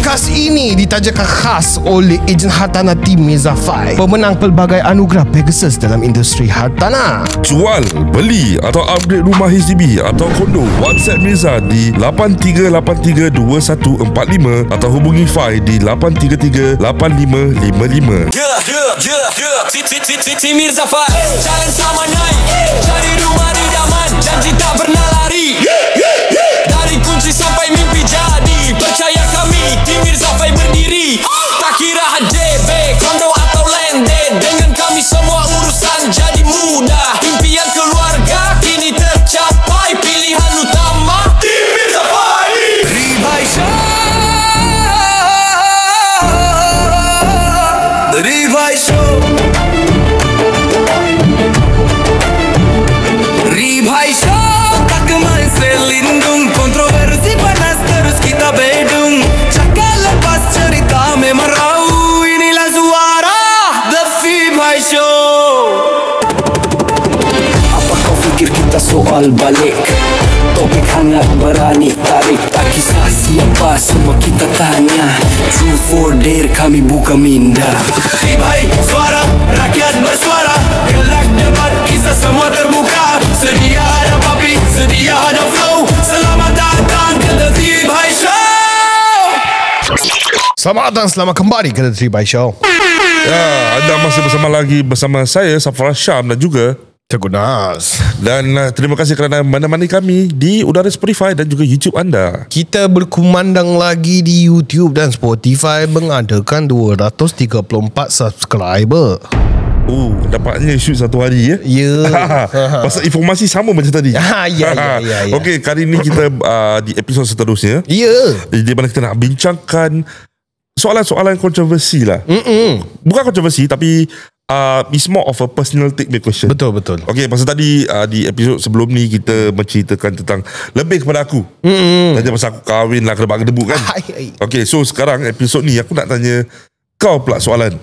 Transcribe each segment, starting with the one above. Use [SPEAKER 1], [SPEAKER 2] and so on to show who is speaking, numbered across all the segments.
[SPEAKER 1] Podcast ini ditajakan khas oleh ejen hartanah tim Mirza Fai, pemenang pelbagai anugerah Pegasus dalam industri hartanah.
[SPEAKER 2] Jual, beli atau upgrade rumah HDB atau kondo, WhatsApp Mirza di 83832145 atau hubungi Fai di 8338555.
[SPEAKER 3] Tim Mirza Fai, jalan sama naik, cari rumah idaman, janji tak pernah lari. Dari kunci sampai mimpi jadi, percaya kami Tim Mirza Fai berdiri. Tak kira HDB, kondo atau landed, dengan kami semua urusan jadi mudah. Impian keluarga kini tercapai, pilihan utama Tim Mirza Fai. Ribai Show, Ribai Show, Ribai Show. Tak kemain selindung, kontroversi panas terus kita bedung. Cakap lepas cerita memang raw, inilah suara The Ribai Show. Apa kau fikir kita soal balik? Topik hangat berani tarik, tak kisah siapa semua kita tanya. Truth or dare kami buka minda. Ribai suara, rakyat bersuara, gelak debat kisah semua terbuka. Sedia ada papi, sedia ada flow. Selamat datang ke The Ribai Show.
[SPEAKER 1] Selamat datang, selamat kembali ke The Ribai Show.
[SPEAKER 2] Ya, anda masih bersama saya Safar Syam dan juga
[SPEAKER 1] Teguh Nas.
[SPEAKER 2] dan terima kasih kerana menemani kami di udara Spotify dan juga YouTube anda.
[SPEAKER 1] Kita berkumandang lagi di YouTube dan Spotify, mengadakan 234 subscriber.
[SPEAKER 2] Dapatnya shoot satu hari ya.
[SPEAKER 1] Ya.
[SPEAKER 2] Pasal informasi sama macam tadi.
[SPEAKER 1] Ya.
[SPEAKER 2] Okey, kali ini kita di episod seterusnya,
[SPEAKER 1] Ya.
[SPEAKER 2] di mana kita nak bincangkan soalan-soalan kontroversi lah. Bukan kontroversi tapi it's more of a personal take me question.
[SPEAKER 1] Betul.
[SPEAKER 2] Okey, pasal tadi di episod sebelum ni kita menceritakan tentang lebih kepada aku. Tanya pasal aku kahwin lah, kena debut kan. Okey, so sekarang episod ni aku nak tanya kau pula soalan.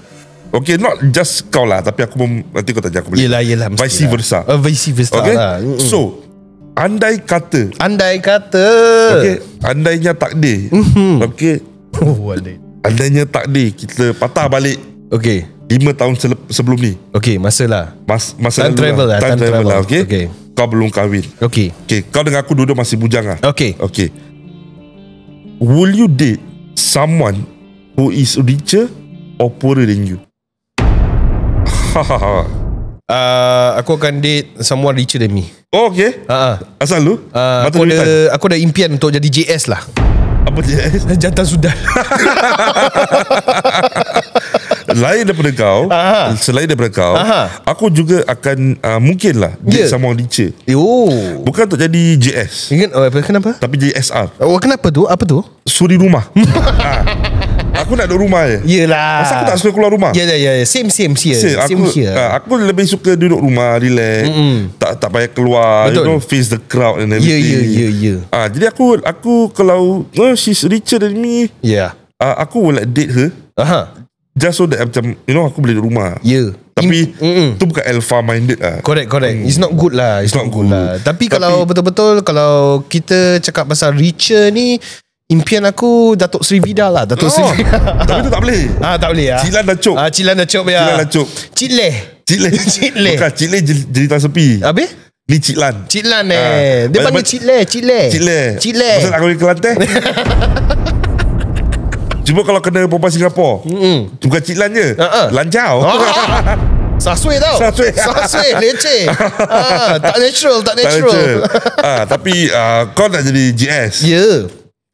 [SPEAKER 2] Okey, not just kau lah, tapi aku nanti kau tanya aku balik.
[SPEAKER 1] Yelah
[SPEAKER 2] Vice versa.
[SPEAKER 1] Vice versa
[SPEAKER 2] Okey.
[SPEAKER 1] lah.
[SPEAKER 2] So, andai kata okey, andainya takdir. Okey. Andainya takdir kita patah balik
[SPEAKER 1] Okey.
[SPEAKER 2] 5 tahun sebelum ni.
[SPEAKER 1] Okey, masa
[SPEAKER 2] Masa
[SPEAKER 1] time
[SPEAKER 2] lalu
[SPEAKER 1] travel lah.
[SPEAKER 2] Time travel lah, okey.
[SPEAKER 1] Okey.
[SPEAKER 2] Kau belum kahwin.
[SPEAKER 1] Okey.
[SPEAKER 2] Okey, kau dengan aku duduk masih bujang lah.
[SPEAKER 1] Okey.
[SPEAKER 2] Okey. Will you date someone who is richer or poorer than you?
[SPEAKER 1] Aku akan date someone richer than me.
[SPEAKER 2] Oh, okey. Asal lu?
[SPEAKER 1] Aku ada impian untuk jadi JS lah.
[SPEAKER 2] Apa je?
[SPEAKER 1] Jantan sudan.
[SPEAKER 2] Selain daripada kau, aku juga akan mungkin lah date someone richer. Bukan untuk jadi JS,
[SPEAKER 1] Kenapa?
[SPEAKER 2] tapi jadi SR.
[SPEAKER 1] Kenapa tu? Apa tu?
[SPEAKER 2] Suri rumah. Aku nak duduk rumah je.
[SPEAKER 1] Yelah.
[SPEAKER 2] Pasal aku tak suka keluar rumah.
[SPEAKER 1] Ya. Same here.
[SPEAKER 2] Aku lebih suka duduk rumah, relax. Tak payah keluar.
[SPEAKER 1] Betul.
[SPEAKER 2] You know, face the crowd and everything.
[SPEAKER 1] Ya.
[SPEAKER 2] Jadi aku kalau she's richer than me, aku will like date her. Just so that macam, you know, aku boleh duduk rumah.
[SPEAKER 1] Ya.
[SPEAKER 2] Tapi tu bukan alpha minded lah.
[SPEAKER 1] Correct. It's not good lah. It's not good lah. Tapi kalau betul-betul, kalau kita cakap pasal richer ni, impian aku Datuk Seri Vida lah. Datuk Seri.
[SPEAKER 2] Tapi tu tak boleh.
[SPEAKER 1] Tak boleh lah.
[SPEAKER 2] Cilan dah cop.
[SPEAKER 1] Cilan dah cop ya. Cik Leh.
[SPEAKER 2] Bukan Cik Leh jeritan sepi.
[SPEAKER 1] Habis?
[SPEAKER 2] Ni Cik Lan.
[SPEAKER 1] Dia panggil Cik Leh.
[SPEAKER 2] Pasal nak kahwin Kelantan. Cuma kalau kena perempuan Singapura, bukan Cik Lan je, Lanjau.
[SPEAKER 1] Sasui tau. Sasui leceh. Tak natural.
[SPEAKER 2] Tapi kau nak jadi GS.
[SPEAKER 1] Ya.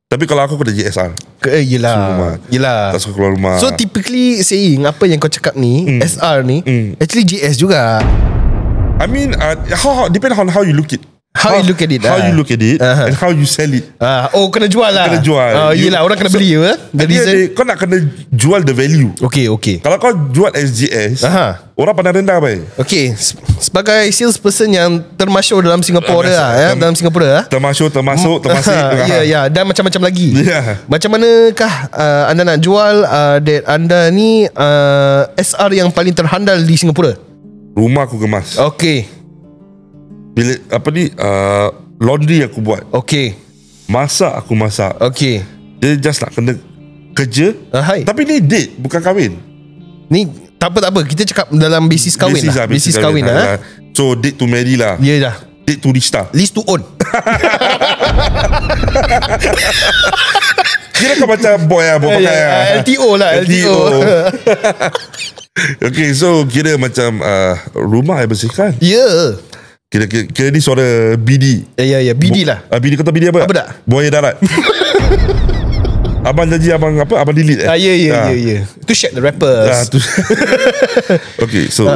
[SPEAKER 2] Tapi kalau aku kena JSR.
[SPEAKER 1] Yelah.
[SPEAKER 2] Tak suka keluar rumah.
[SPEAKER 1] So typically saying apa yang kau cakap ni, SR ni, actually GS juga.
[SPEAKER 2] I mean, depend on how you look it.
[SPEAKER 1] How you look at it
[SPEAKER 2] and how you sell it.
[SPEAKER 1] Kena jual lah.
[SPEAKER 2] Kena jual.
[SPEAKER 1] Yelah, orang kena beli
[SPEAKER 2] kau nak kena jual the value.
[SPEAKER 1] Okay.
[SPEAKER 2] Kalau kau jual SGS, orang pandang rendah baik.
[SPEAKER 1] Okay, sebagai salesperson yang termasyur dalam Singapura dalam Singapura
[SPEAKER 2] termasuk.
[SPEAKER 1] Ya, dan macam-macam lagi. Macam manakah anda nak jual anda ni SR yang paling terhandal di Singapura?
[SPEAKER 2] Rumah aku kemas.
[SPEAKER 1] Okay.
[SPEAKER 2] Bilik laundry aku buat.
[SPEAKER 1] Okay.
[SPEAKER 2] Masak aku masak.
[SPEAKER 1] Okay.
[SPEAKER 2] Dia just nak kena kerja. Tapi ni date, bukan kahwin.
[SPEAKER 1] Ni tak apa. Kita cakap dalam basis kahwin lah. Basis kahwin lah.
[SPEAKER 2] So date to marry lah.
[SPEAKER 1] Ya dah.
[SPEAKER 2] Date to restart.
[SPEAKER 1] Lease to own.
[SPEAKER 2] Kira kan macam boy lah, bawa pakai lah.
[SPEAKER 1] LTO lah, LTO.
[SPEAKER 2] Okay, so kira macam rumah yang bersihkan.
[SPEAKER 1] Ya.
[SPEAKER 2] Kira ni suara BD.
[SPEAKER 1] Ya, BD lah.
[SPEAKER 2] BD kata BD apa?
[SPEAKER 1] Apa tak?
[SPEAKER 2] Buaya darat. Abang janji abang apa? Abang delete
[SPEAKER 1] Ya. Itu Shaq the Rappers.
[SPEAKER 2] Okay, so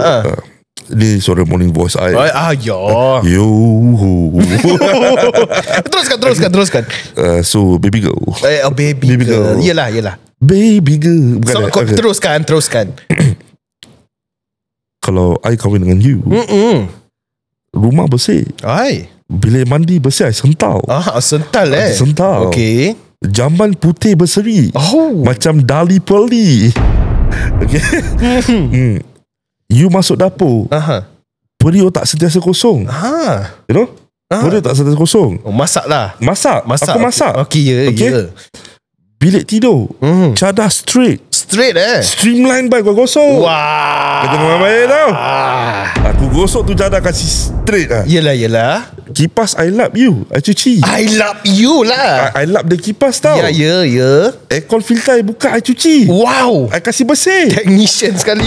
[SPEAKER 2] ni suara morning voice I.
[SPEAKER 1] Ya.
[SPEAKER 2] Yo.
[SPEAKER 1] Teruskan.
[SPEAKER 2] So baby girl.
[SPEAKER 1] Baby girl. Yelah.
[SPEAKER 2] Baby girl.
[SPEAKER 1] So, teruskan.
[SPEAKER 2] Kalau I kahwin dengan you, rumah bersih, bilik mandi bersih, I sental.
[SPEAKER 1] Sental
[SPEAKER 2] Sental.
[SPEAKER 1] Okay.
[SPEAKER 2] Jamban putih berseri, macam Dali Pearly. Okay. You masuk dapur, periuk tak sentiasa kosong. You know, periuk tak sentiasa kosong.
[SPEAKER 1] Masak lah.
[SPEAKER 2] Masak. Aku masak.
[SPEAKER 1] Okay.
[SPEAKER 2] Bilik tidur, cadar straight streamline by kau gosok.
[SPEAKER 1] Wah.
[SPEAKER 2] Kata orang baik tau. Aku gosok tu cadar kasih straight lah.
[SPEAKER 1] Yelah.
[SPEAKER 2] Kipas I lap you, I cuci.
[SPEAKER 1] I lap you lah.
[SPEAKER 2] I lap the kipas tau.
[SPEAKER 1] Ya.
[SPEAKER 2] Aircon filter I buka, I cuci.
[SPEAKER 1] Wow.
[SPEAKER 2] I kasih bersih.
[SPEAKER 1] Technician sekali.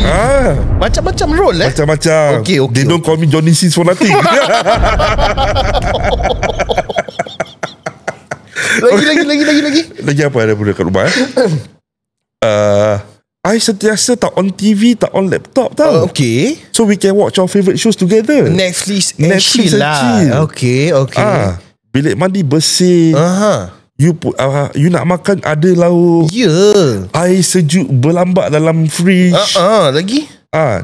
[SPEAKER 1] Macam-macam role
[SPEAKER 2] Macam-macam.
[SPEAKER 1] Okay.
[SPEAKER 2] They don't call me Johnny Sins for nothing. Lagi apa ada benda kat rumah I sentiasa tak on TV, tak on laptop tau.
[SPEAKER 1] Okay.
[SPEAKER 2] So we can watch our favourite shows together.
[SPEAKER 1] Netflix and chill lah. Okay.
[SPEAKER 2] Bilik mandi bersih. You nak makan ada lauk. Air sejuk berlambak dalam fridge.
[SPEAKER 1] Lagi.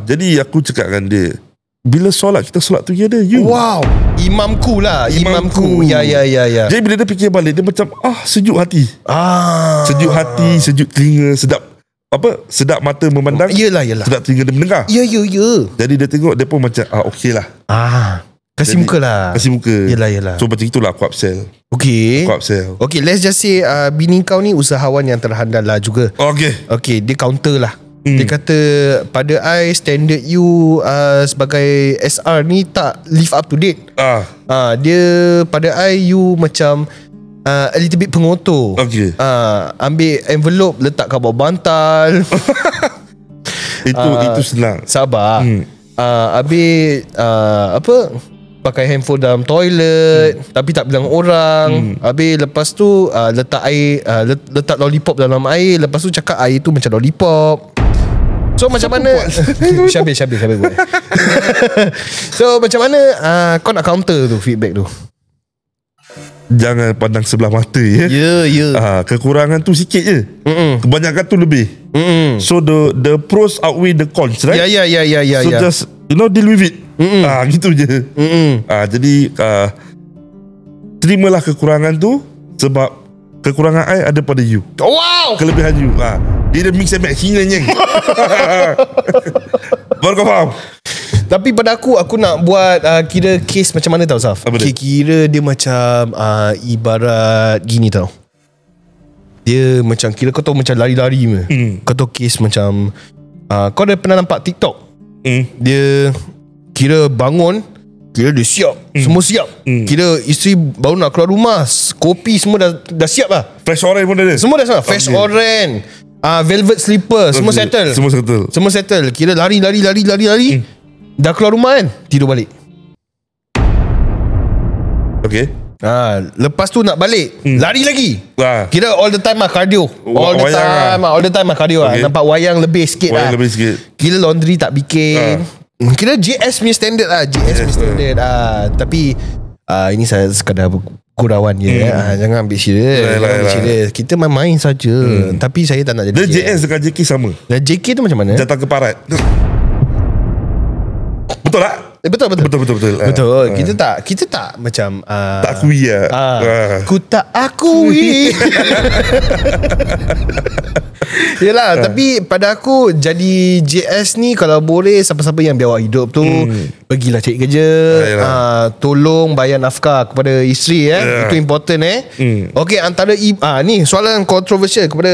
[SPEAKER 2] Jadi aku cakap dengan dia, bila solat kita solat together.
[SPEAKER 1] Wow. Imamku lah. Imamku. Ya.
[SPEAKER 2] Jadi bila dia fikir balik, dia macam sejuk hati. Sejuk hati, sejuk telinga, sedap mata memandang.
[SPEAKER 1] Yelah.
[SPEAKER 2] Sedap telinga dia mendengar.
[SPEAKER 1] Ya.
[SPEAKER 2] Jadi dia tengok, dia pun macam okey lah.
[SPEAKER 1] Kasih muka lah. Yelah.
[SPEAKER 2] So macam itulah aku upsell.
[SPEAKER 1] Okay, let's just say bini kau ni usahawan yang terhandal lah juga. Okay, dia counter lah. Dia kata pada I standard you sebagai SR ni tak live up to date. Dia pada I you macam a little bit pengotor. Ambil envelope letak kat bawah bantal.
[SPEAKER 2] Itu senang.
[SPEAKER 1] Sabar. Habis pakai handphone dalam toilet tapi tak bilang orang. Habis lepas tu letak air, letak lollipop dalam air. Lepas tu cakap air tu macam lollipop. So macam mana Syabir buat. So macam mana kau nak counter tu feedback tu?
[SPEAKER 2] Jangan pandang sebelah mata ya. Kekurangan tu sikit je. Kebanyakan tu lebih. So the pros outweigh the cons, right?
[SPEAKER 1] Ya.
[SPEAKER 2] So just deal with it. Gitu je. Jadi terimalah kekurangan tu, sebab kekurangan I ada pada you.
[SPEAKER 1] Wow.
[SPEAKER 2] Kelebihan you. Dia ada mix and match nyeng. Baru kau faham.
[SPEAKER 1] Tapi pada aku nak buat kira case macam mana tau, Saf? Kira dia macam ibarat gini tau. Dia macam kira kau tahu macam lari-lari kau tahu case macam kau dah pernah nampak TikTok? Dia kira bangun, kira dia siap, semua siap. Kira isteri baru nak keluar rumah, kopi semua dah siap lah.
[SPEAKER 2] Fresh orange pun ada.
[SPEAKER 1] Semua dah siap. Fresh orange, velvet slipper, semua settle. Kira lari. Dah keluar rumah kan, tidur balik.
[SPEAKER 2] Okay.
[SPEAKER 1] Lepas tu nak balik, lari lagi. Kira all the time cardio. All the time cardio. Nampak wayang lebih sikit lah. Kira laundry tak bikin. Kira JS punya standard lah. Tapi ini saya sekadar gurauan je. Jangan ambil serius. Kita main saja. Tapi saya tak nak jadi
[SPEAKER 2] JS dengan JK sama.
[SPEAKER 1] Dan JK tu macam mana?
[SPEAKER 2] Jatah keparat. Betul tak?
[SPEAKER 1] Betul. Kita tak macam
[SPEAKER 2] tak akui
[SPEAKER 1] Ku tak akui. Yelah, tapi pada aku jadi JS ni kalau boleh siapa-siapa yang biawak hidup tu pergilah cari kerja, tolong bayar nafkah kepada isteri itu important Okay, antara ni soalan kontroversial kepada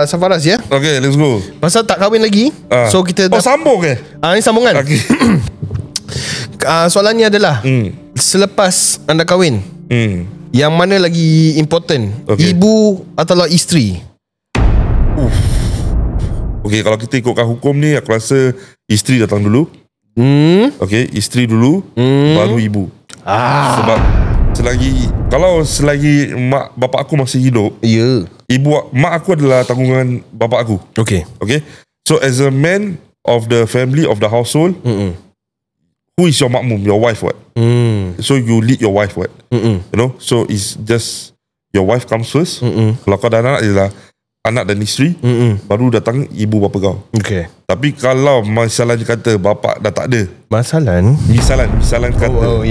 [SPEAKER 1] Safaraz ya.
[SPEAKER 2] Okay, let's go.
[SPEAKER 1] Pasal tak kahwin lagi. So kita
[SPEAKER 2] sambung ke?
[SPEAKER 1] Ni sambungan.
[SPEAKER 2] Okay.
[SPEAKER 1] Soalannya adalah selepas anda kahwin, yang mana lagi important, ibu atau isteri?
[SPEAKER 2] Okay, kalau kita ikutkan hukum ni, aku rasa isteri datang dulu. Okay, isteri dulu, baru ibu. Sebab selagi mak bapak aku masih hidup, mak aku adalah tanggungan bapak aku. Okay. So as a man of the family, of the household, who is your makmum? Your wife, what? So you lead your wife, what? You know, so it's just your wife comes first. Kalau kau dah anak, adalah anak dan isteri, baru datang ibu bapa kau. Okay. Tapi kalau misalnya kata bapa dah tak ada, misalan kata,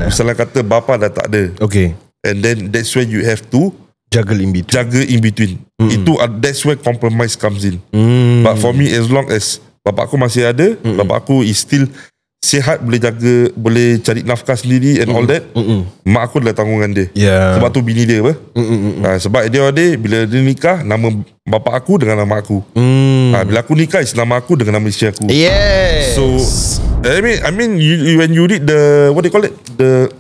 [SPEAKER 2] misalan kata bapa dah tak ada. Okay. And then that's where you have to juggle in between. Itu that's where compromise comes in. But for me, as long as bapa aku masih ada, bapa aku is still sihat, boleh jaga, boleh cari nafkah sendiri and all that, mak aku adalah tanggungan dia. Sebab tu bini dia apa. Sebab dia bila dia nikah, nama bapa aku dengan nama aku. Bila aku nikah, nama aku dengan nama isteri aku. So I mean when you read the, what they call it, the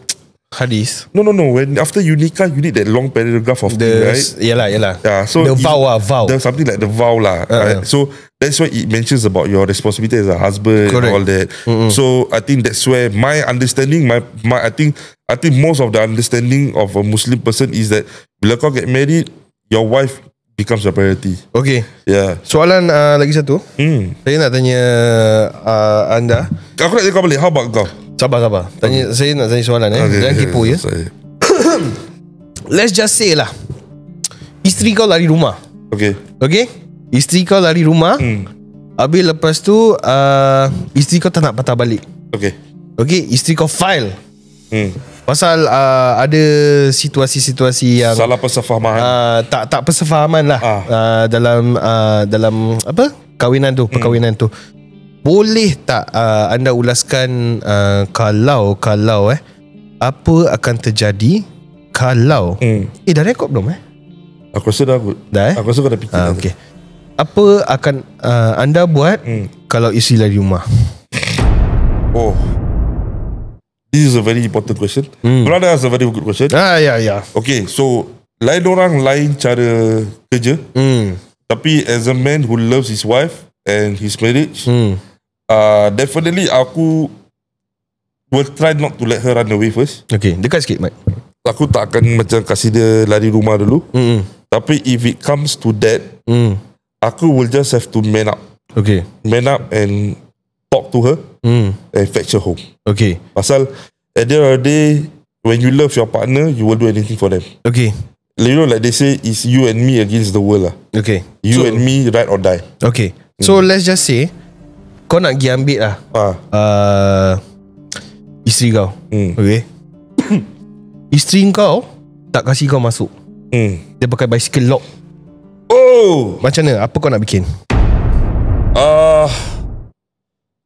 [SPEAKER 1] hadis.
[SPEAKER 2] No. When after you nikah, you need that long paragraph of thing, right?
[SPEAKER 1] Yalah.
[SPEAKER 2] So
[SPEAKER 1] the vow.
[SPEAKER 2] There's something like the vow lah. Right? So that's why it mentions about your responsibility as a husband. Correct. And all that. So I think that's where my understanding, I think most of the understanding of a Muslim person is that bila kau get married, your wife becomes a priority. Okay. Yeah. Soalan
[SPEAKER 1] lagi satu. Saya nak tanya anda.
[SPEAKER 2] Aku nak tanya kau balik. How about kau?
[SPEAKER 1] Sabar. Saya nak tanya soalan jangan kepo ya. Let's just say lah, isteri kau lari rumah. Okay. Isteri kau lari rumah. Habis lepas tu isteri kau tak nak patah balik. Okay, isteri kau file. Pasal ada situasi-situasi yang
[SPEAKER 2] salah persefahaman.
[SPEAKER 1] Tak persefahaman lah. Dalam apa? Perkahwinan tu. Boleh tak anda ulaskan kalau apa akan terjadi kalau dah rekod belum
[SPEAKER 2] Aku rasa dah kot. Aku rasa kau dah fikir.
[SPEAKER 1] Okay. Apa akan anda buat kalau isteri lari rumah?
[SPEAKER 2] This is a very important question. Brother has a very good question.
[SPEAKER 1] Yeah.
[SPEAKER 2] Okay, so lain orang lain cara kerja. Tapi as a man who loves his wife and his marriage, definitely aku will try not to let her run away first. Okay, dekat sikit Mat. Aku tak akan macam kasih dia lari rumah dulu. Tapi if it comes to that, aku will just have to man up. Okay. Man up and talk to her and fetch her home. Okay. Pasal at the end of the day, when you love your partner, you will do anything for them. Okay. You know, like they say, it's you and me against the world lah. Okay. You and me, ride or die. Okay. So let's just say kau nak pergi ambil lah isteri kau. Okay. Isteri kau tak kasih kau masuk. Dia pakai bicycle lock. Macam mana? Apa kau nak bikin?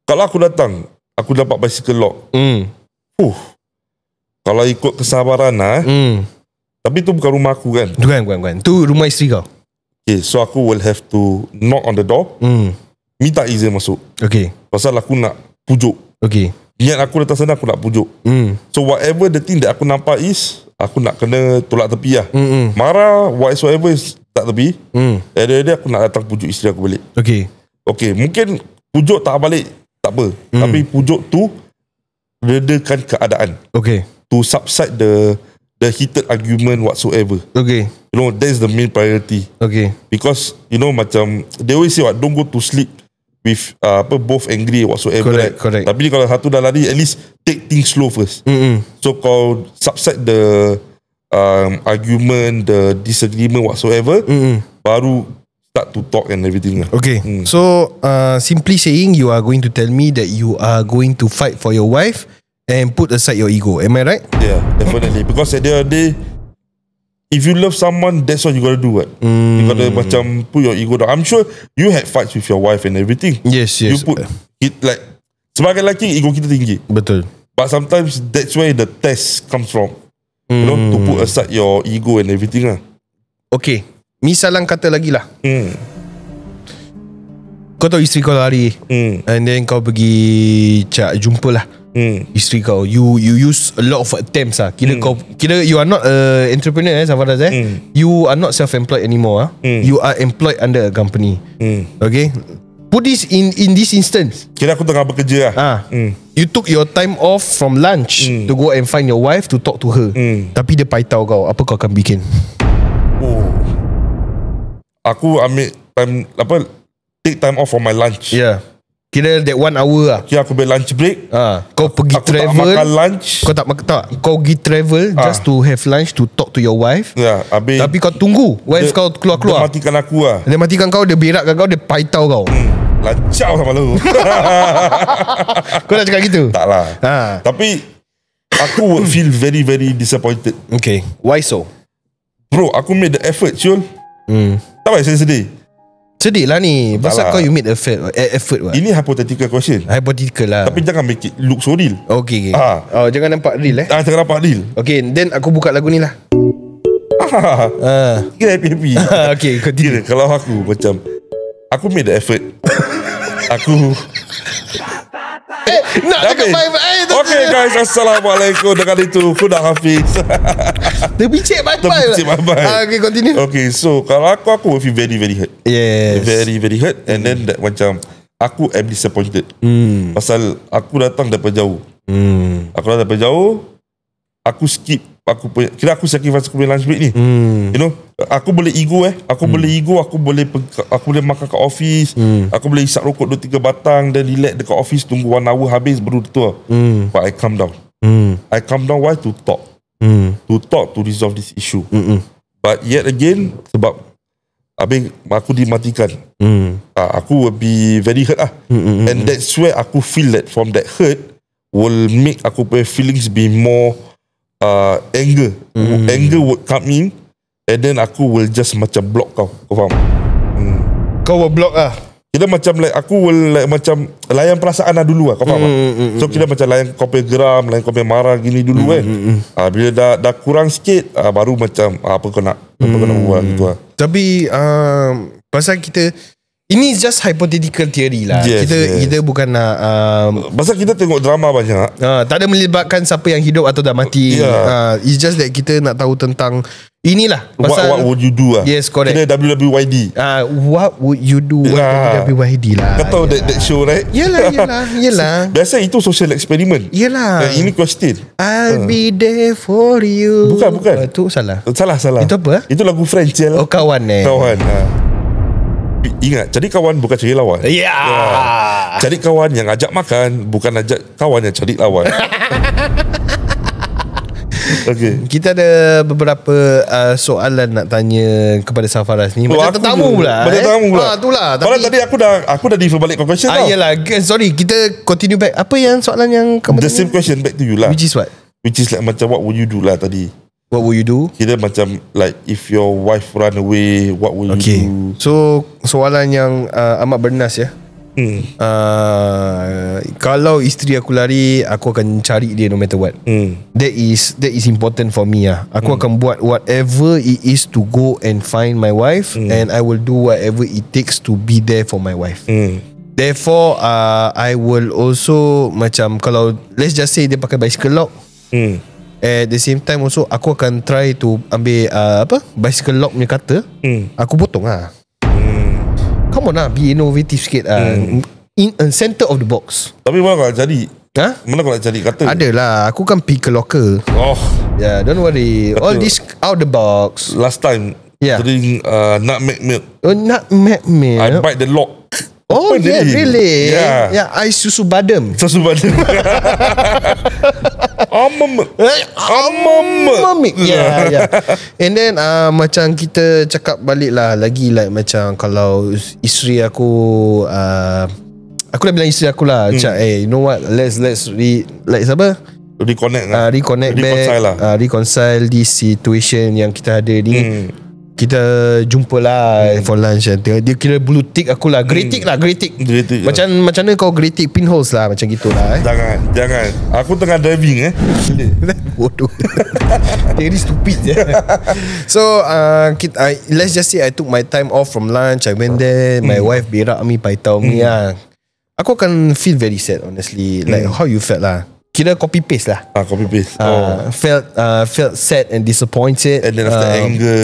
[SPEAKER 2] Kalau aku datang, aku dapat bicycle lock. Kalau ikut kesabaran tapi tu bukan rumah aku kan? Bukan. Tu rumah isteri kau. Okay, so aku will have to knock on the door, minta izin masuk. Okay. Pasal aku nak pujuk. Okay. Niat aku datang sana, aku nak pujuk. So whatever the thing that aku nampak is, aku nak kena tolak tepi lah. Marah, whatsoever is tak tepi. Ada aku nak datang pujuk isteri aku balik. Okay, mungkin pujuk tak balik tak apa, tapi pujuk tu redakan keadaan. Okay. To subside the heated argument whatsoever. Okay. You know, that's the main priority. Okay. Because you know, macam they always say what, don't go to sleep with both angry whatsoever. Correct. Tapi kalau satu dah lari, at least take things slow first. So kau subside the argument, the disagreement whatsoever, baru start to talk and everything. Okay. So simply saying, you are going to tell me that you are going to fight for your wife and put aside your ego. Am I right? Yeah, definitely. Because at the end of the day, if you love someone, that's what you gotta do. What you gotta macam put your ego down. I'm sure you had fights with your wife and everything.
[SPEAKER 1] Yes.
[SPEAKER 2] You put it like sebagai lelaki ego kita tinggi.
[SPEAKER 1] Betul.
[SPEAKER 2] But sometimes that's where the test comes from. You know, to put aside your ego and everything lah.
[SPEAKER 1] Okay, misalan kata lagi lah. Kau tahu isteri kau lari, and then kau pergi jumpa lah isteri kau. You use a lot of attempts lah. Kira you are not a entrepreneur Safaraz You are not self-employed anymore You are employed under a company. Okay, put this in this instance.
[SPEAKER 2] Kira aku tengah bekerja lah.
[SPEAKER 1] You took your time off from lunch to go and find your wife to talk to her. Tapi dia paitau kau. Apa kau akan bikin?
[SPEAKER 2] Aku ambil time take time off from my lunch.
[SPEAKER 1] Yeah. Kira that 1 hour lah.
[SPEAKER 2] Kira aku ambil lunch break.
[SPEAKER 1] Kau pergi
[SPEAKER 2] aku
[SPEAKER 1] travel.
[SPEAKER 2] tak makan lunch.
[SPEAKER 1] Kau pergi travel just to have lunch to talk to your wife.
[SPEAKER 2] Habis
[SPEAKER 1] tapi kau tunggu wife kau keluar-keluar.
[SPEAKER 2] Dia matikan aku lah.
[SPEAKER 1] Dia matikan kau, dia berakkan kau, dia paitau kau.
[SPEAKER 2] Lancau sama lu.
[SPEAKER 1] Kau nak cakap gitu?
[SPEAKER 2] Tak lah. Tapi aku would feel very very disappointed.
[SPEAKER 1] Okay, why so?
[SPEAKER 2] Bro, aku made the effort, Syul. Tak payah saya sedih.
[SPEAKER 1] Sedih lah ni. Pasal kau you made effort what?
[SPEAKER 2] Ini hypothetical question.
[SPEAKER 1] Hypothetical lah.
[SPEAKER 2] Tapi jangan make it look so real.
[SPEAKER 1] Okay. Jangan nampak real
[SPEAKER 2] jangan nampak real.
[SPEAKER 1] Okay, then aku buka lagu ni lah.
[SPEAKER 2] Kira happy-happy.
[SPEAKER 1] Okay, continue.
[SPEAKER 2] Kira kalau aku macam aku made the effort. Aku
[SPEAKER 1] nak dekat
[SPEAKER 2] Okay guys, Assalamualaikum. Dengan itu aku dah Hafiz.
[SPEAKER 1] Dia bicik bye-bye. Okay, continue.
[SPEAKER 2] Okay, so kalau aku will feel very very hurt.
[SPEAKER 1] Yes.
[SPEAKER 2] Very very hurt. And then that, macam aku am disappointed. Pasal aku datang daripada jauh. Aku datang daripada jauh. Aku skip. Kira aku sacrifice aku punya lunch break ni. You know, aku boleh ego Aku boleh ego. Aku boleh makan kat office. Aku boleh isap rokok 2-3 batang, then relax dekat office, tunggu 1 hour habis baru tu. But I come down. I come down why? To talk. To talk, to resolve this issue. But yet again, sebab habis aku dimatikan, aku will be very hurt lah. And that's where aku feel that from that hurt will make aku punya feelings be more anger. Anger would come in, and then aku will just macam block kau. Kau faham?
[SPEAKER 1] Kau will block lah.
[SPEAKER 2] Kira macam like aku will like macam layan perasaan lah dulu lah. Kau faham? So kira macam layan kau punya geram, layan kau punya marah gini dulu bila dah kurang sikit, baru macam apa kau nak buat gitu lah.
[SPEAKER 1] Tapi pasal kita ini just hypothetical theory lah. Kita bukan nak
[SPEAKER 2] pasal kita tengok drama banyak.
[SPEAKER 1] Tak ada melibatkan siapa yang hidup atau dah mati. It's just that kita nak tahu tentang inilah pasal
[SPEAKER 2] what would you do lah.
[SPEAKER 1] Yes, correct.
[SPEAKER 2] Kena WWYD.
[SPEAKER 1] What would you do? WWYD lah.
[SPEAKER 2] Kau tahu that show, right?
[SPEAKER 1] Yelah.
[SPEAKER 2] Biasa itu social experiment.
[SPEAKER 1] Yelah.
[SPEAKER 2] Ini question.
[SPEAKER 1] I'll be there for you.
[SPEAKER 2] Bukan.
[SPEAKER 1] Itu salah.
[SPEAKER 2] Salah.
[SPEAKER 1] Itu apa?
[SPEAKER 2] Itu lagu French je lah.
[SPEAKER 1] Kawan
[SPEAKER 2] Kawan. Ingat, cari kawan bukan cari lawan. Cari kawan yang ajak makan, bukan ajak kawan yang cari lawan. Okay.
[SPEAKER 1] Kita ada beberapa soalan nak tanya kepada Safaraz ni. Macam tetamu pula. Itulah.
[SPEAKER 2] Padahal tadi aku dah defer balik question tau.
[SPEAKER 1] Yelah, sorry, kita continue back. Apa yang soalan yang kamu
[SPEAKER 2] tanya? The same question back to you lah.
[SPEAKER 1] Which is what?
[SPEAKER 2] Which is like macam what would you do lah tadi.
[SPEAKER 1] What would you do?
[SPEAKER 2] Kira macam like if your wife run away, what would you do?
[SPEAKER 1] So soalan yang amat bernas ya. Kalau isteri aku lari, aku akan cari dia no matter what. That is important for me lah. Aku akan buat whatever it is to go and find my wife, and I will do whatever it takes to be there for my wife. Therefore I will also macam, kalau let's just say dia pakai bicycle lock, at the same time also aku akan try to ambil bicycle lock punya cutter, aku potong lah. Come on lah, be innovative sikit in center of the box.
[SPEAKER 2] Tapi mana kau nak cari? Mana kau nak cari cutter?
[SPEAKER 1] Adalah, aku kan pick a locker. Don't worry. All this out the box.
[SPEAKER 2] Last time drink nutmeg milk.
[SPEAKER 1] Nutmeg milk,
[SPEAKER 2] I bite the lock.
[SPEAKER 1] Oh yeah, really? Yeah, I susu badam. Amam. Yeah. And then macam kita cakap balik lah lagi, like macam kalau isteri aku aku dah bilang isteri aku lah, you know what, let's like siapa?
[SPEAKER 2] reconnect
[SPEAKER 1] reconcile
[SPEAKER 2] back,
[SPEAKER 1] reconcile this situation yang kita ada ni. Kita jumpa lah for lunch. Dia kira blue tick aku lah. Grey tick lah, grey tick. Macam mana kau grey tick pinholes lah, macam gitulah.
[SPEAKER 2] Jangan. Aku tengah driving
[SPEAKER 1] Bodoh. Very stupid je. So let's just say I took my time off from lunch. I went there. My wife berak me, paitau me lah. Aku akan feel very sad honestly. Like how you felt lah? Kira copy paste lah.
[SPEAKER 2] Copy paste.
[SPEAKER 1] Felt sad and disappointed.
[SPEAKER 2] And then after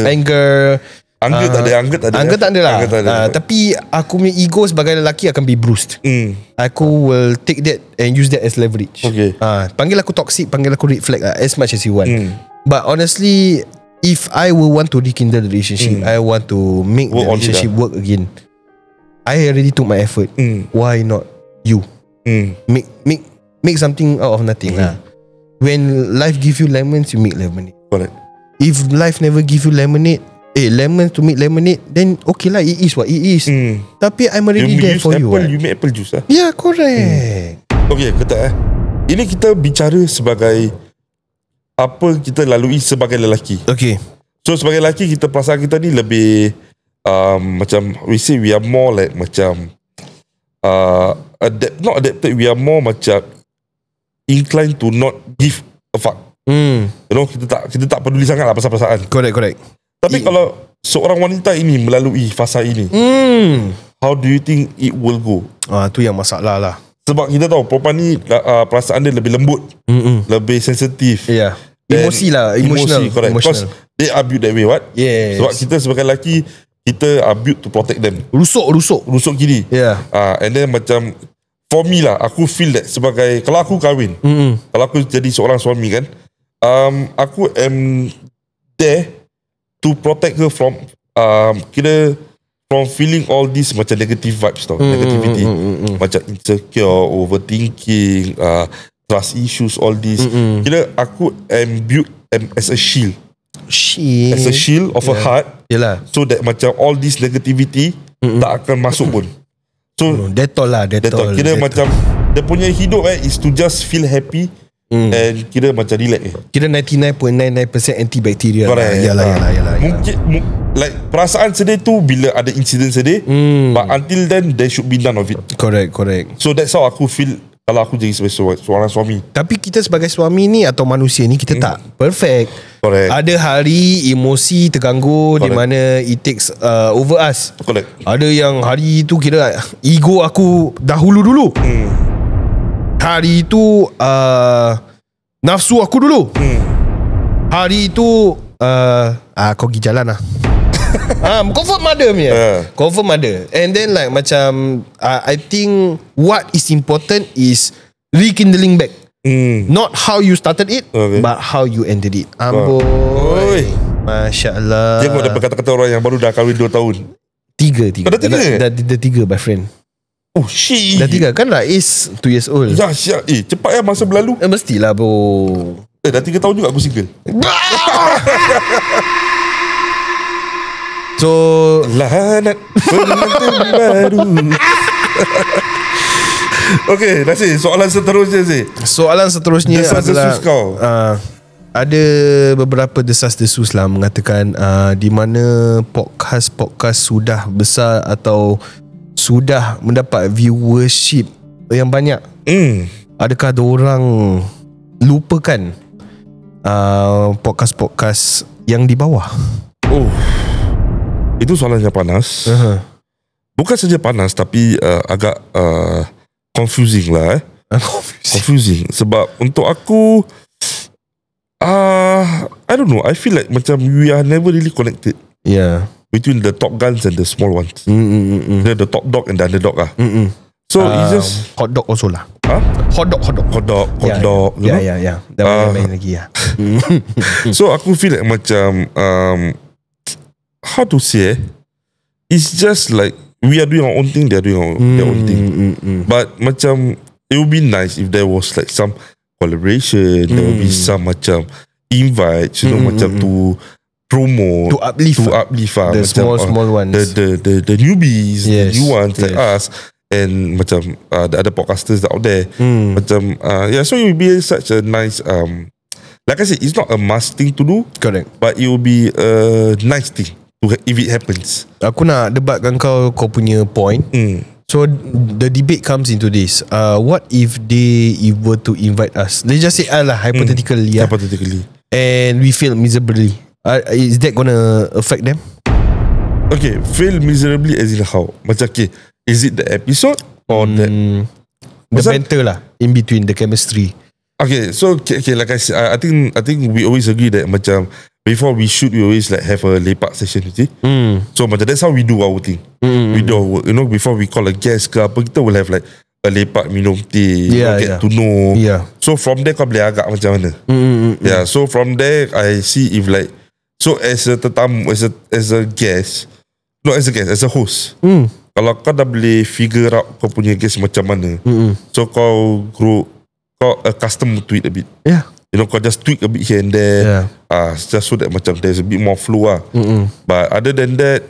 [SPEAKER 1] anger.
[SPEAKER 2] Anger tak ada lah.
[SPEAKER 1] Tapi aku punya ego sebagai lelaki akan be bruised. Aku will take that and use that as leverage. Panggil aku toxic, panggil aku red flag lah, as much as you want. But honestly, if I will want to rekindle the relationship, I want to make the relationship work again, I already took my effort. Why not you? Make something out of nothing lah. When life give you lemons, you make lemonade.
[SPEAKER 2] Correct.
[SPEAKER 1] If life never give you lemons to make lemonade, then okay lah, it is what it is. Tapi I'm already there for you.
[SPEAKER 2] You make apple juice lah.
[SPEAKER 1] Yeah, correct.
[SPEAKER 2] Okay, kata ini kita bicara sebagai apa kita lalui sebagai lelaki.
[SPEAKER 1] Okay.
[SPEAKER 2] So sebagai lelaki, kita perasaan kita ni lebih macam we say we are more like macam not adapted, we are more macam inclined to not give a fuck. You know, kita tak peduli sangat lah pasal perasaan.
[SPEAKER 1] Correct.
[SPEAKER 2] Tapi kalau seorang wanita ini melalui fasa ini, how do you think it will go?
[SPEAKER 1] Tu yang masalah lah.
[SPEAKER 2] Sebab kita tahu perempuan ni perasaan dia lebih lembut, lebih sensitif.
[SPEAKER 1] Yeah. Emosi lah, emotional.
[SPEAKER 2] Correct. Because they are built that way, what?
[SPEAKER 1] Yes.
[SPEAKER 2] Sebab kita sebagai lelaki, kita are built to protect them. Rusuk kiri.
[SPEAKER 1] Yeah.
[SPEAKER 2] And then macam for me lah, aku feel that sebagai, kalau aku kahwin, kalau aku jadi seorang suami kan, aku am there to protect her from from feeling all this macam negative vibes tau, negativity, macam insecure, overthinking, trust issues, all this. Kira aku am built as a shield. As a shield of a heart.
[SPEAKER 1] Yelah.
[SPEAKER 2] So that macam all this negativity tak akan masuk pun. So
[SPEAKER 1] Dettol.
[SPEAKER 2] Kira macam dia punya hidup is to just feel happy and kira macam relax.
[SPEAKER 1] Kira 99.99% antibacterial.
[SPEAKER 2] Correct.
[SPEAKER 1] Yalah.
[SPEAKER 2] Mungkin like perasaan sedih tu bila ada insiden sedih, but until then there should be none of it.
[SPEAKER 1] Correct.
[SPEAKER 2] So that's how aku feel kalau aku jadi sebagai seorang suami.
[SPEAKER 1] Tapi kita sebagai suami ni atau manusia ni, kita tak perfect.
[SPEAKER 2] Correct.
[SPEAKER 1] Ada hari emosi terganggu. Correct. Di mana it takes over us.
[SPEAKER 2] Correct.
[SPEAKER 1] Ada yang hari tu kira ego aku dahulu dulu. Hari itu nafsu aku dulu. Hari itu kau pergi jalan lah. Confirm ada punya. Confirm ada. And then like macam I think what is important is rekindling back. Not how you started it, but how you ended it. Amboi. Masya Allah.
[SPEAKER 2] Tengok dapat kata-kata orang yang baru dah kahwin 2 tahun.
[SPEAKER 1] 3. Dah 3 my friend.
[SPEAKER 2] Oh shit.
[SPEAKER 1] Dah 3 kan Rais 2 years old.
[SPEAKER 2] Ya siap. Cepat masa berlalu.
[SPEAKER 1] Mestilah bro.
[SPEAKER 2] Dah 3 tahun juga aku single.
[SPEAKER 1] So
[SPEAKER 2] Lahanat pengantin baru. Okay, Nasir, soalan seterusnya sih.
[SPEAKER 1] Soalan seterusnya adalah
[SPEAKER 2] desas-desus kau.
[SPEAKER 1] Ada beberapa desas-desus lah mengatakan di mana podcast sudah besar atau sudah mendapat viewership yang banyak. Adakah ada orang lupakan podcast yang di bawah?
[SPEAKER 2] Itu soalan yang panas. Bukan saja panas, tapi agak confusing lah. Confusing. Sebab untuk aku, I don't know, I feel like macam we are never really connected.
[SPEAKER 1] Yeah.
[SPEAKER 2] Between the top guns and the small ones. The top dog and the underdog lah. So it's just
[SPEAKER 1] hot dog also lah. Hot dog. Yeah. Dah main lagi lah.
[SPEAKER 2] So aku feel like macam how to say, it's just like we are doing our own thing, they are doing their own thing. But macam it would be nice if there was like some collaboration, there would be some macam invite, you know, macam to promote,
[SPEAKER 1] to uplift
[SPEAKER 2] the
[SPEAKER 1] macam, small one,
[SPEAKER 2] the newbies, the new ones like us. and macam the other podcasters out there. Macam so it will be such a nice like I said, it's not a must thing to do.
[SPEAKER 1] Correct.
[SPEAKER 2] But it will be a nice thing if it happens.
[SPEAKER 1] Aku nak debatkan kau punya point. So the debate comes into this. What if they were to invite us? Let's just say hypothetically,
[SPEAKER 2] hypothetically,
[SPEAKER 1] and we fail miserably. Is that gonna affect them?
[SPEAKER 2] Okay, fail miserably as in how? Macam okay, is it the episode or the
[SPEAKER 1] banter lah in between, the chemistry?
[SPEAKER 2] Okay, so okay, like I said, I think we always agree that macam before we shoot, we always like have a lepak session, you see. So macam that's how we do our thing. We do our work. You know, before we call a guest ke apa, kita will have like a lepak minum tea, get to know. So from there kau boleh agak macam mana. So from there I see if like, so as a tetamu, as a guest, not as a guest, as a host. Kalau kau dah boleh figure out kau punya guest macam mana, so kau custom tweet a bit. You know, kau just tweak a bit here and there. Just so that macam there's a bit more flow lah. But other than that,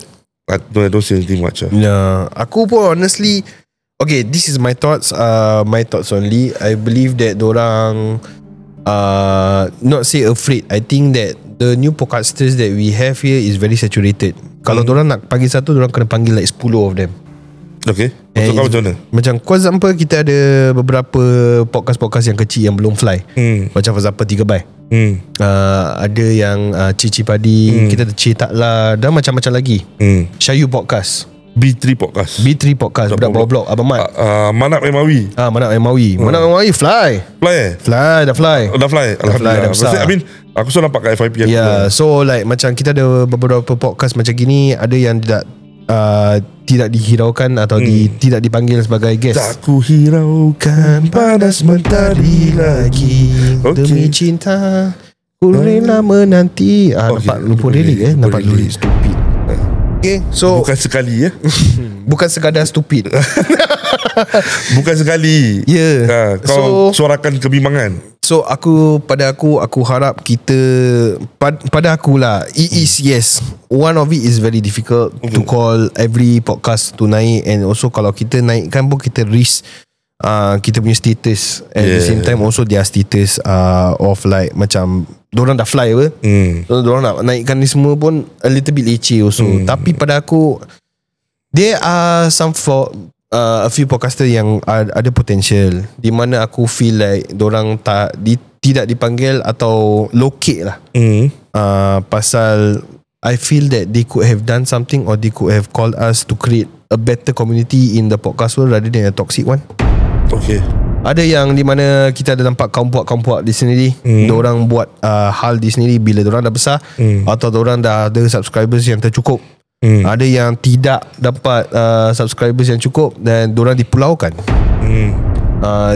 [SPEAKER 2] I don't say anything much.
[SPEAKER 1] Aku pun honestly, okay, this is my thoughts. My thoughts only. I believe that dorang not say afraid. I think that the new podcasters that we have here is very saturated. Kalau dorang nak panggil satu, dorang kena panggil like 10 of them.
[SPEAKER 2] Okay. Maksud kau macam mana?
[SPEAKER 1] Macam for example, kita ada beberapa podcast-podcast yang kecil yang belum fly. Macam for example 3 By. Ada yang Cici Padi, kita ada Taklah, dan macam-macam lagi. Syayu Podcast,
[SPEAKER 2] B3 Podcast,
[SPEAKER 1] Budak Bawah Blok, Abang Mat,
[SPEAKER 2] Manap Emawi.
[SPEAKER 1] Manap Emawi fly. Dah fly. Alhamdulillah. I mean, aku so nampak kat FYP. So like macam kita ada beberapa podcast macam gini, ada yang tidak dihiraukan atau tidak dipanggil sebagai guest.
[SPEAKER 2] Tak ku hiraukan panas mentari lagi,
[SPEAKER 1] demi cinta ku rela menanti. Nampak lupa lirik Nampak lirik stupid. Okay, so
[SPEAKER 2] bukan sekali
[SPEAKER 1] bukan sekadar stupid.
[SPEAKER 2] Bukan sekali. Kau suarakan kebimbangan.
[SPEAKER 1] So pada aku harap kita, pada aku lah, it is, yes, one of it is very difficult to call every podcast to naik. And also kalau kita naikkan pun kita risk kita punya status. At the same time also their status of like macam dorang dah fly apa. So dorang nak naikkan ni semua pun a little bit leceh also. Tapi pada aku, there are a few podcaster yang ada potential, di mana aku feel like dorang tidak dipanggil atau locate lah. Pasal I feel that they could have done something, or they could have called us to create a better community in the podcast world rather than a toxic one.
[SPEAKER 2] Okay.
[SPEAKER 1] Ada yang di mana kita ada nampak kaum puak di sini, dorang buat hal di sini bila dorang dah besar, atau dorang dah ada subscribers yang tercukup. Ada yang tidak dapat subscribers yang cukup dan dorang dipulaukan.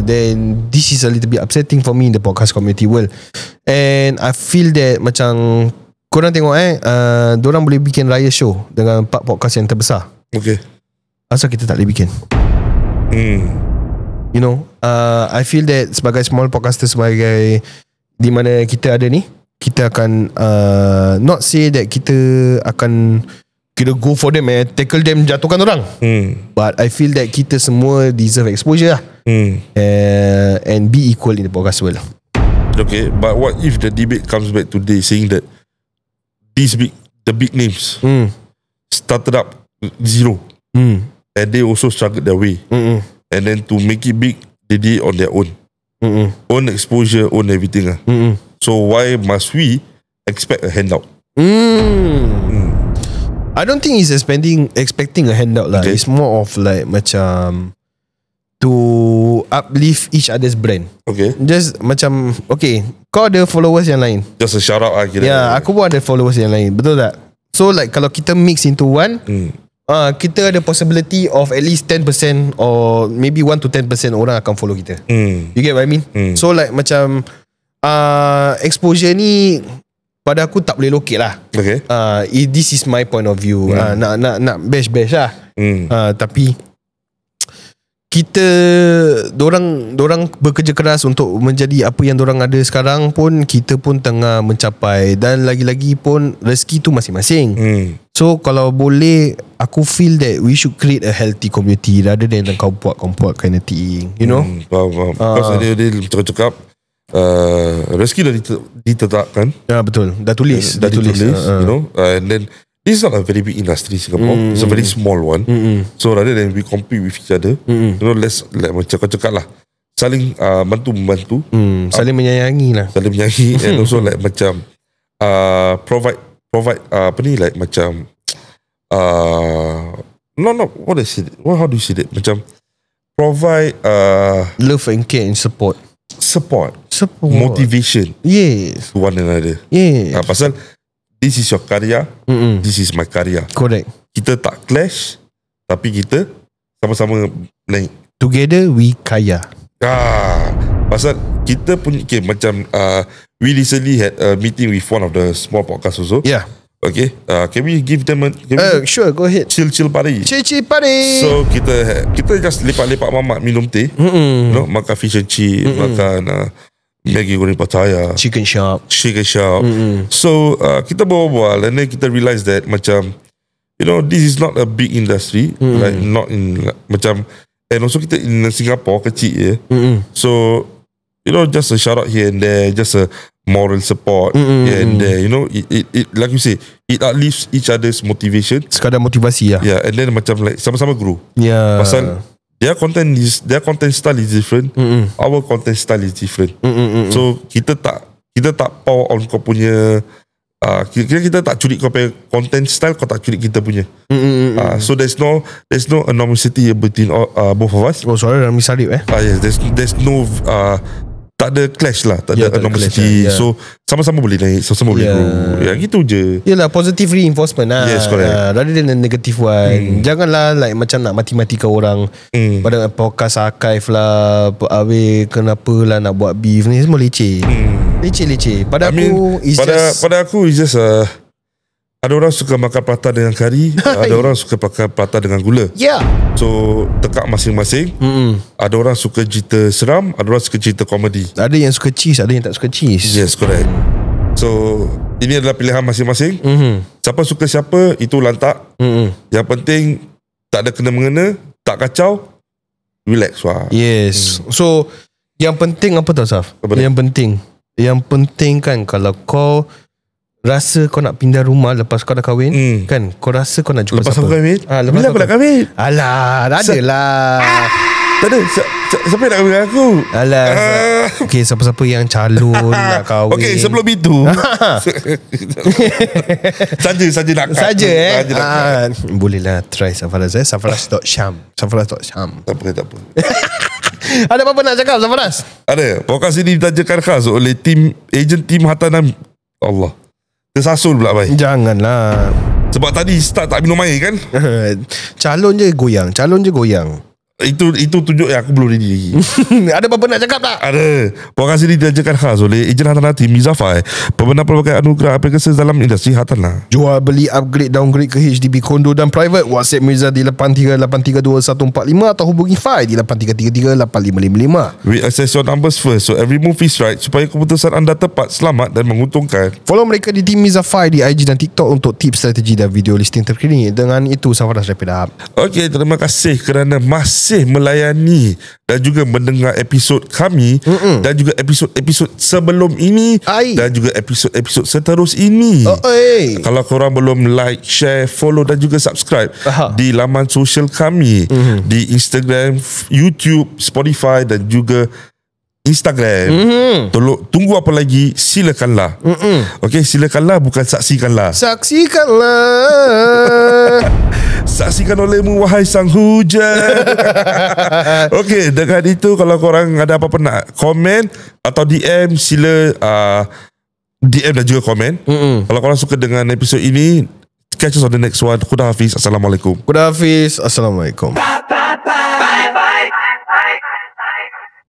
[SPEAKER 1] Then this is a little bit upsetting for me in the podcast community world. And I feel that macam korang tengok dorang boleh bikin raya show dengan 4 podcast yang terbesar.
[SPEAKER 2] Okay.
[SPEAKER 1] Asal kita tak boleh bikin? You know, I feel that sebagai small podcaster, sebagai di mana kita ada ni, kita akan not say that kita akan go for them tackle them, jatuhkan orang. But I feel that kita semua deserve exposure lah. And be equal in the podcast world.
[SPEAKER 2] Okay, but what if the debate comes back today saying that the big names started up zero, and they also struggled their way, and then to make it big, they did it on their own, own exposure, own everything. So why must we expect a handout?
[SPEAKER 1] I don't think he's expecting a handout lah. It's more of like macam to uplift each other's brand. Okay. Just macam, okay, kau ada followers yang lain,
[SPEAKER 2] just a shout out lah kira.
[SPEAKER 1] Aku pun ada followers yang lain, betul tak? So like kalau kita mix into one, kita ada possibility of at least 10% or maybe 1 to 10% orang akan follow kita. You get what I mean? So like macam exposure ni pada aku tak boleh locate lah. Okay. This is my point of view. Nak bash lah. Tapi kita dorang bekerja keras untuk menjadi apa yang dorang ada sekarang pun, kita pun tengah mencapai, dan lagi-lagi pun rezeki tu masing-masing. So kalau boleh, aku feel that we should create a healthy community rather than kau buat kind of thing, you know.
[SPEAKER 2] Faham. Because dia cakap rezeki dah ditetapkan.
[SPEAKER 1] Ya betul. Dah tulis.
[SPEAKER 2] You know. And then this is not a very big industry Singapore. It's a very small one. So rather than we compete with each other, you know, let's like macam kau cakap lah, saling bantu-membantu,
[SPEAKER 1] saling menyayangi lah.
[SPEAKER 2] Saling menyayangi. And also like macam provide apa ni, like macam how do you say that, macam provide
[SPEAKER 1] love and care and support,
[SPEAKER 2] motivation,
[SPEAKER 1] yes,
[SPEAKER 2] to one another.
[SPEAKER 1] Yes.
[SPEAKER 2] Pasal this is your karya, this is my karya.
[SPEAKER 1] Correct.
[SPEAKER 2] Kita tak clash, tapi kita sama-sama naik.
[SPEAKER 1] Together we kaya.
[SPEAKER 2] Pasal kita punya macam we recently had a meeting with one of the small podcasts also.
[SPEAKER 1] Yeah.
[SPEAKER 2] Okay. Can we give them
[SPEAKER 1] sure, go ahead.
[SPEAKER 2] Chill party.
[SPEAKER 1] Chill party.
[SPEAKER 2] So kita just lepak-lepak mamak minum teh, you know, makan fish and chip, makan Maggi goreng pattaya,
[SPEAKER 1] chicken shop.
[SPEAKER 2] So kita berbual, and then kita realise that macam, you know, this is not a big industry, like not in macam, and also kita in Singapore kecil je. So you know, just a shout out here and there, just a moral support here and there, you know, it like you say, it uplifts each other's motivation. Sekadar motivasi lah. Yeah, and then macam like sama-sama grow. Yeah. Pasal their content style is different. Our content style is different. So kita tak power on kau punya, kita tak curi kau punya content style, kau tak curi kita punya. So there's no animosity between both of us.
[SPEAKER 1] Oh sorry, Rami Sarip
[SPEAKER 2] yes, there's no tak ada clash lah, tak ada animosity. So sama-sama boleh naik, sama-sama boleh grow. Ya gitu je.
[SPEAKER 1] Yelah, positive reinforcement lah.
[SPEAKER 2] Yes, correct.
[SPEAKER 1] Rather than the negative one. Janganlah like macam nak mati-matikan orang pada podcast archive lah, kenapa lah nak buat beef ni, semua leceh. Leceh. Pada aku it's just ada orang suka makan prata dengan kari, ada orang suka makan prata dengan gula. Yeah. So tekak masing-masing. Ada orang suka cerita seram, ada orang suka cerita komedi. Ada yang suka cheese, ada yang tak suka cheese.
[SPEAKER 2] Yes, correct. So ini adalah pilihan masing-masing. Siapa suka siapa, itu lantak. Yang penting tak ada kena-mengena, tak kacau, relax wah.
[SPEAKER 1] Yes. So yang penting apa tau Saf? Yang penting kan, kalau kau rasa kau nak pindah rumah lepas kau dah kahwin, kan, kau rasa kau nak jumpa
[SPEAKER 2] lepas
[SPEAKER 1] siapa?
[SPEAKER 2] Lepas aku kahwin?
[SPEAKER 1] Bila
[SPEAKER 2] aku nak kahwin?
[SPEAKER 1] Alah, ada lah.
[SPEAKER 2] Tak ada. Siapa yang nak kahwin aku?
[SPEAKER 1] Alah. Okay, siapa-siapa yang calon nak kahwin.
[SPEAKER 2] Okay, sebelum itu Saja nak
[SPEAKER 1] boleh lah try Safaraz. Safaraz.syam. Tak apa. Ada apa-apa nak cakap, Safaraz?
[SPEAKER 2] Ada. Podcast ini ditajakan khas oleh ejen tim Hartanah. Allah, tersasul pula baik.
[SPEAKER 1] Janganlah.
[SPEAKER 2] Sebab tadi start tak minum air kan.
[SPEAKER 1] Calon je goyang.
[SPEAKER 2] Itu tunjuk yang aku belum ready lagi.
[SPEAKER 1] Ada apa-apa nak cakap tak?
[SPEAKER 2] Ada. Podcast ini diajarkan khas oleh ejen hartanah tim Mizafai, pembina pelbagai anugerah aplikasi dalam industri hartanah.
[SPEAKER 1] Jual beli, upgrade, downgrade ke HDB, kondo dan private. WhatsApp Mirza di 83832145 atau hubungi Fai di 83338555.
[SPEAKER 2] We assess your numbers first, so every move is right, supaya keputusan anda tepat, selamat dan menguntungkan.
[SPEAKER 1] Follow mereka di tim Mizafai di IG dan TikTok untuk tips, strategi dan video listing terkini. Dengan itu Safaraz wrap it up.
[SPEAKER 2] Okay, terima kasih kerana masih melayani dan juga mendengar episod kami dan juga episod sebelum ini dan juga episod seterus ini. Kalau korang belum like, share, follow dan juga subscribe di laman sosial kami di Instagram, YouTube, Spotify dan juga Instagram. Tunggu apa lagi? Silakanlah. Okay, silakanlah, bukan saksikanlah. Saksikan olehmu wahai sang hujan. Okay, dengan itu kalau korang ada apa-apa nak komen atau DM, sila DM dan juga komen. Kalau korang suka dengan episod ini, catch us on the next one. Khuda Hafiz. Assalamualaikum.
[SPEAKER 1] Khuda Hafiz. Assalamualaikum.